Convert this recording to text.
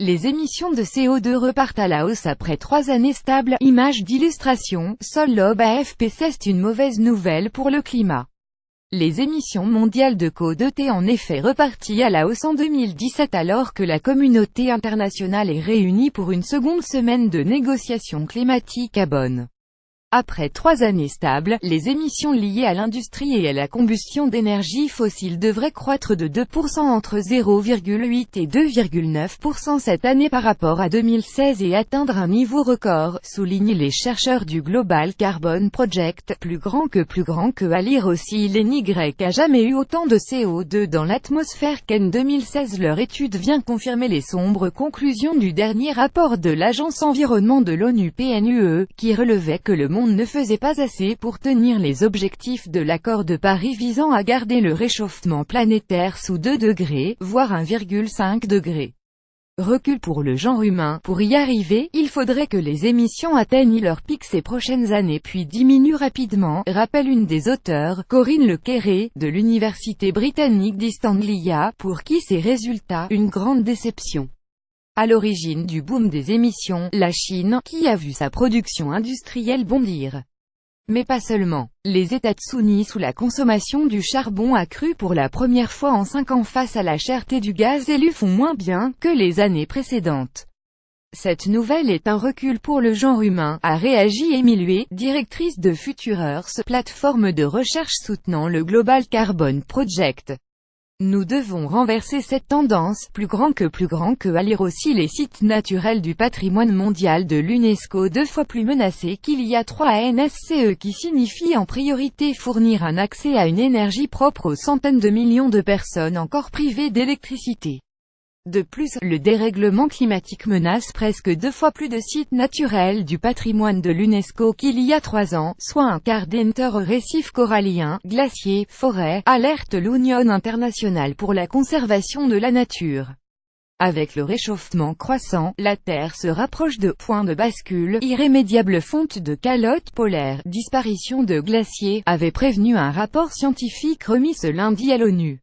Les émissions de CO2 repartent à la hausse après 3 années stables. Image d'illustration, Sol Lobe AFP. C'est une mauvaise nouvelle pour le climat. Les émissions mondiales de CO2 étaient en effet reparties à la hausse en 2017 alors que la communauté internationale est réunie pour une seconde semaine de négociations climatiques à Bonn. Après 3 années stables, les émissions liées à l'industrie et à la combustion d'énergie fossile devraient croître de 2% entre 0,8 et 2,9% cette année par rapport à 2016 et atteindre un niveau record, soulignent les chercheurs du Global Carbon Project. Plus grand que à lire aussi, l'ENY a jamais eu autant de CO2 dans l'atmosphère qu'en 2016. Leur étude vient confirmer les sombres conclusions du dernier rapport de l'Agence environnement de l'ONU PNUE, qui relevait que le monde ne faisait pas assez pour tenir les objectifs de l'accord de Paris visant à garder le réchauffement planétaire sous 2 degrés, voire 1,5 degré. Recul pour le genre humain. Pour y arriver, il faudrait que les émissions atteignent leur pic ces prochaines années puis diminuent rapidement, rappelle une des auteurs, Corinne Le Quéré, de l'université britannique d'East Anglia, pour qui ces résultats, une grande déception. À l'origine du boom des émissions, la Chine, qui a vu sa production industrielle bondir. Mais pas seulement. Les États-Unis sous la consommation du charbon accrue pour la première fois en 5 ans face à la cherté du gaz élu font moins bien que les années précédentes. Cette nouvelle est un recul pour le genre humain, a réagi Amy Lui, directrice de Future-Earth, plateforme de recherche soutenant le Global Carbon Project. Nous devons renverser cette tendance. Plus grand que à lire aussi les sites naturels du patrimoine mondial de l'UNESCO 2 fois plus menacés qu'il y a 3 ANSCE qui signifie en priorité fournir un accès à une énergie propre aux centaines de millions de personnes encore privées d'électricité. De plus, le dérèglement climatique menace presque 2 fois plus de sites naturels du patrimoine de l'UNESCO qu'il y a 3 ans, soit un quart d'entre récifs coralliens, glaciers, forêts, alerte l'Union internationale pour la conservation de la nature. Avec le réchauffement croissant, la Terre se rapproche de points de bascule, irrémédiable fonte de calottes polaires, disparition de glaciers, avait prévenu un rapport scientifique remis ce lundi à l'ONU.